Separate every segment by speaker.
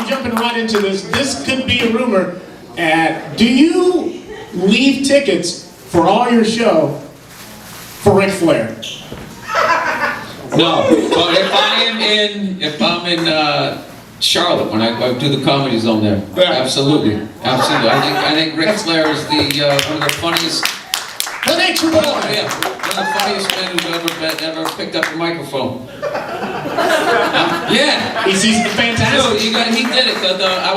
Speaker 1: I'm jumping right into this. This could be a rumor. Do you leave tickets for all your show for Ric Flair?
Speaker 2: No, but if I'm in Charlotte when I do the Comedy Zone there, absolutely. I think Ric Flair is one of the funniest.
Speaker 1: The nature boy.
Speaker 2: Yeah, one of the funniest men who's ever picked up a microphone. Yeah,
Speaker 1: He's fantastic.
Speaker 2: Dude, he did it. I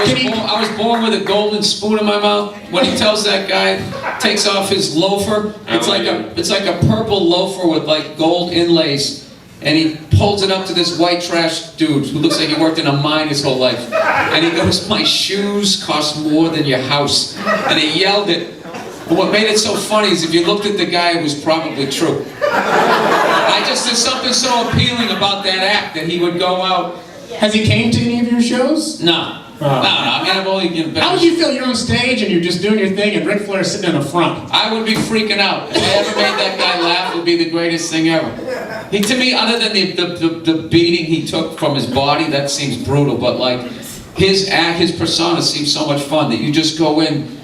Speaker 2: was born with a golden spoon in my mouth. When he tells that guy, takes off his loafer, it's like a purple loafer with like gold inlays, and he holds it up to this white trash dude who looks like he worked in a mine his whole life, and he goes, "My shoes cost more than your house," and he yelled it. But what made it so funny is if you looked at the guy, it was probably true. There's something so appealing about that act that he would go out.
Speaker 1: Has he came to any of your shows?
Speaker 2: No. No. I mean, I've only been.
Speaker 1: How would you feel? You're on stage and you're just doing your thing, and Ric Flair's sitting in the front.
Speaker 2: I would be freaking out. If I ever made that guy laugh, it would be the greatest thing ever. To me, other than the beating he took from his body, that seems brutal. But like his act, his persona seems so much fun that you just go in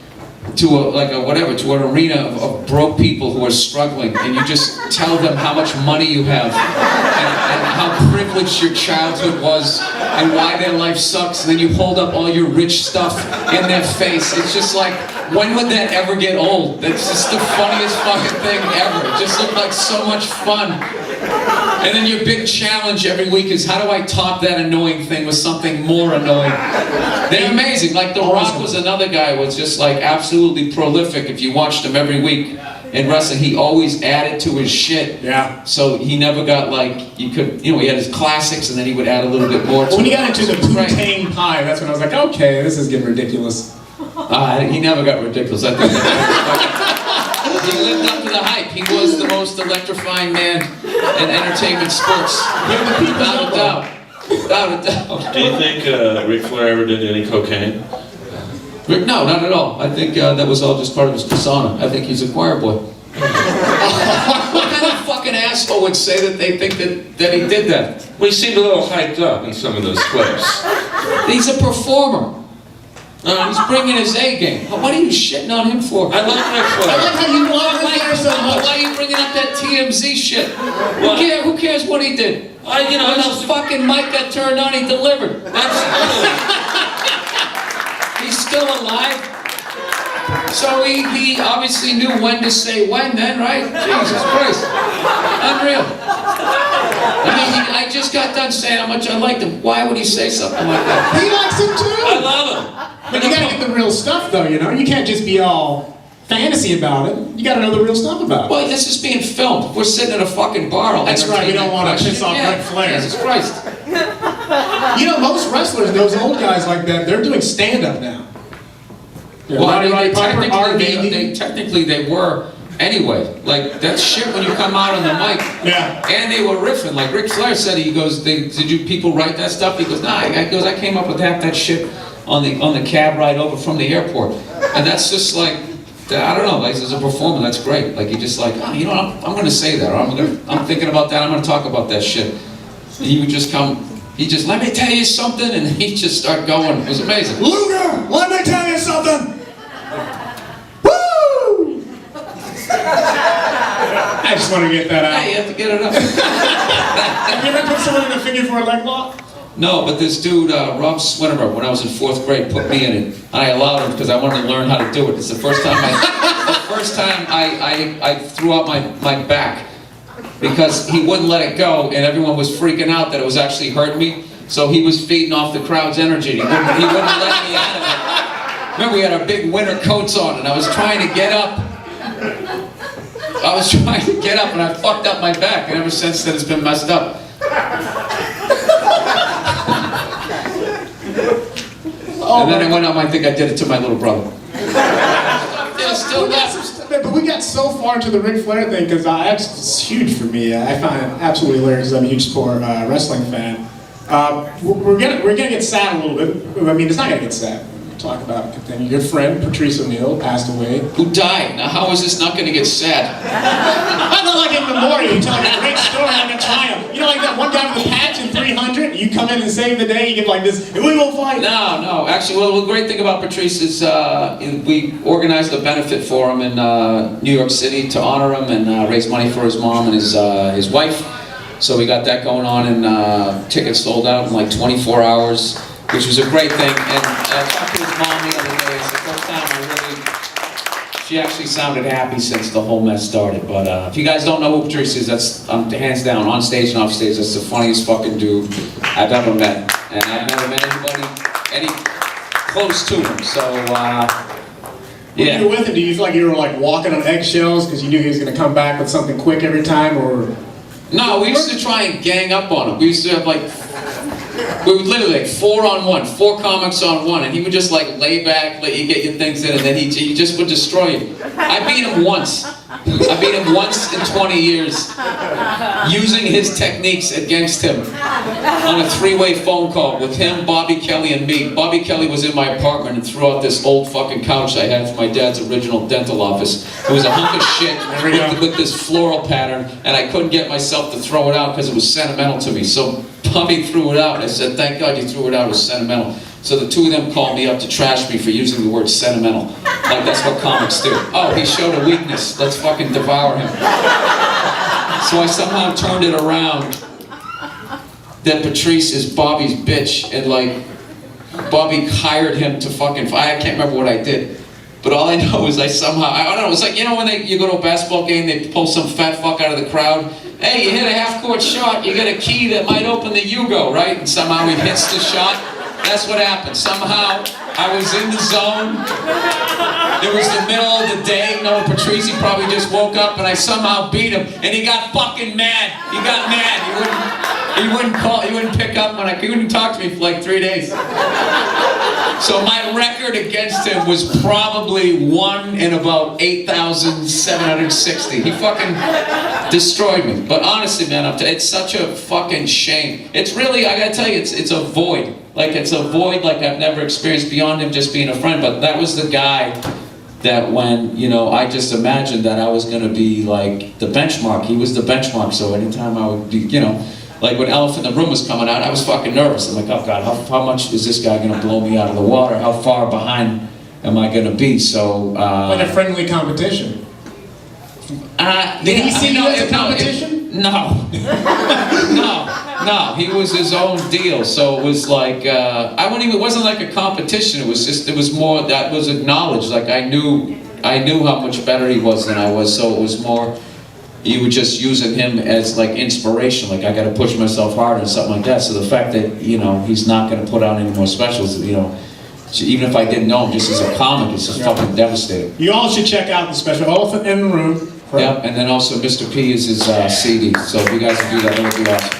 Speaker 2: to an arena of broke people who are struggling, and you just tell them how much money you have and how privileged your childhood was and why their life sucks, and then you hold up all your rich stuff in their face. It's just like, when would that ever get old? That's just the funniest fucking thing ever. It just looked like so much fun. And then your big challenge every week is, how do I top that annoying thing with something more annoying? They're amazing. Like The Rock was another guy who was just like absolutely prolific. If you watched him every week in wrestling, he always added to his shit.
Speaker 1: Yeah.
Speaker 2: So he never got like, he had his classics and then he would add a little bit more to it.
Speaker 1: When he got into the Wu-Tang Pie, that's when I was like, okay, this is getting ridiculous.
Speaker 2: He never got ridiculous. I think he lived up to the hype. He was the most electrifying man in entertainment sports. Without a doubt. Without a doubt.
Speaker 3: Do you think Ric Flair ever did any cocaine?
Speaker 2: No, not at all. I think that was all just part of his persona. I think he's a choir boy. What kind of fucking asshole would say that they think that he did that?
Speaker 3: Well, he seemed a little hyped up in some of those clips.
Speaker 2: He's a performer. He's bringing his A game. What are you shitting on him for?
Speaker 3: I like Ric Flair.
Speaker 1: I like how you love Ric Flair so much.
Speaker 2: Why are you bringing up that TMZ shit? Who cares what he did? When the fucking mic got turned on, he delivered. He's still alive. So he obviously knew when to say when then, right? Jesus Christ. Unreal. I just got done saying how much I liked him. Why would he say something like that?
Speaker 1: He likes him too.
Speaker 3: I love him.
Speaker 1: But you gotta get the real stuff though, you know? You can't just be all fantasy about it. You gotta know the real stuff about it.
Speaker 2: Well, this is being filmed. We're sitting at a fucking bar.
Speaker 1: That's right, we don't want to piss off Ric Flair.
Speaker 2: Jesus Christ.
Speaker 1: You know, most wrestlers, those old guys like that, they're doing stand-up now. Yeah,
Speaker 2: well, technically they were anyway. Like, that's shit when you come out on the mic.
Speaker 1: Yeah.
Speaker 2: And they were riffing. Like Ric Flair said, he goes, did you people write that stuff? He goes, nah. I came up with half that shit on the cab ride over from the airport. And that's just like, I don't know, like as a performer, that's great. Like, you just like, I'm going to say that, or I'm thinking about that, I'm going to talk about that shit. And he would just come, let me tell you something, and he'd just start going. It was amazing.
Speaker 1: Luger, let me tell you something. Woo! I just want to get that out.
Speaker 2: Hey, you have to get it up.
Speaker 1: Have you ever put someone in a figure for a leg lock?
Speaker 2: No, but this dude, Rob Swinnerberg, when I was in 4th grade, put me in it. And I allowed him because I wanted to learn how to do it. It's the first time I threw out my back because he wouldn't let it go, and everyone was freaking out that it was actually hurting me. So he was feeding off the crowd's energy. He wouldn't let me out of it. Remember, we had our big winter coats on, and I was trying to get up. And I fucked up my back, and ever since then it's been messed up. And then I went up, I think I did it to my little brother.
Speaker 1: But we got so far into the Ric Flair thing because it's huge for me. I find it absolutely hilarious. I'm a huge sport wrestling fan. We're gonna get sad a little bit. I mean, it's not gonna get sad. talk about a good thing. Your friend, Patrice O'Neal, passed away.
Speaker 2: Who died? Now, how is this not going to get sad?
Speaker 1: I don't like in memoriam, you tell like a great story, like a triumph. You know, like that one guy with the patch in 300, you come in and save the day, you give like this, and we will fight.
Speaker 2: No. Actually, well, the great thing about Patrice is we organized a benefit for him in New York City to honor him and raise money for his mom and his wife. So we got that going on, and tickets sold out in like 24 hours, which was a great thing. And I talked to his mom the other day. It's the first time she actually sounded happy since the whole mess started. But if you guys don't know who Patrice is, that's hands down, on stage and off stage, that's the funniest fucking dude I've ever met. And I've never met any close to him. So,
Speaker 1: When you were with him, do you feel like you were like walking on eggshells because you knew he was going to come back with something quick every time, or?
Speaker 2: No, we used to try and gang up on him. We used to have like, we would literally like 4 on 1, 4 comics on 1, and he would just like lay back, let you get your things in, and then he just would destroy you. I beat him once. I beat him once in 20 years, using his techniques against him on a 3-way phone call with him, Bobby Kelly, and me. Bobby Kelly was in my apartment and threw out this old fucking couch I had from my dad's original dental office. It was a hunk of shit with this floral pattern, and I couldn't get myself to throw it out because it was sentimental to me. So Bobby threw it out. I said, "Thank God you threw it out. It was sentimental." So the two of them called me up to trash me for using the word sentimental. Like that's what comics do. Oh, he showed a weakness. Let's fucking devour him. So I somehow turned it around that Patrice is Bobby's bitch, and like Bobby hired him to fucking. I can't remember what I did, but all I know is I don't know. It's like, you know when you go to a basketball game, they pull some fat fuck out of the crowd. Hey, you hit a half-court shot, you get a key that might open the Yugo, right? And somehow he hits the shot. That's what happened. Somehow, I was in the zone. It was the middle of the day. No, Patrice probably just woke up, and I somehow beat him. And he got fucking mad. He got mad. He wouldn't call. He wouldn't pick up when he wouldn't talk to me for like 3 days. So my record against him was probably 1 in about 8,760. He fucking destroyed me. But honestly, man, it's such a fucking shame. It's really, I gotta tell you, it's a void. Like it's a void like I've never experienced beyond him just being a friend. But that was the guy that when, you know, I just imagined that I was gonna be like the benchmark. He was the benchmark. So anytime I would be, you know, like when Elephant in the Room was coming out, I was fucking nervous. I'm like, oh God, how much is this guy gonna blow me out of the water? How far behind am I gonna be? So
Speaker 1: like a friendly competition. Did he see you as a competition?
Speaker 2: No. No, he was his own deal. So it was like, it wasn't like a competition. It was more, that was acknowledged. Like I knew how much better he was than I was. So it was more, you were just using him as like inspiration. Like I gotta push myself harder and something like that. So the fact that, you know, he's not gonna put out any more specials, you know, even if I didn't know him just as a comic, it's just fucking devastating.
Speaker 1: You all should check out the special Elephant in the Room.
Speaker 2: Yep, and then also Mr. P is his CD. So if you guys would do that, that would be awesome.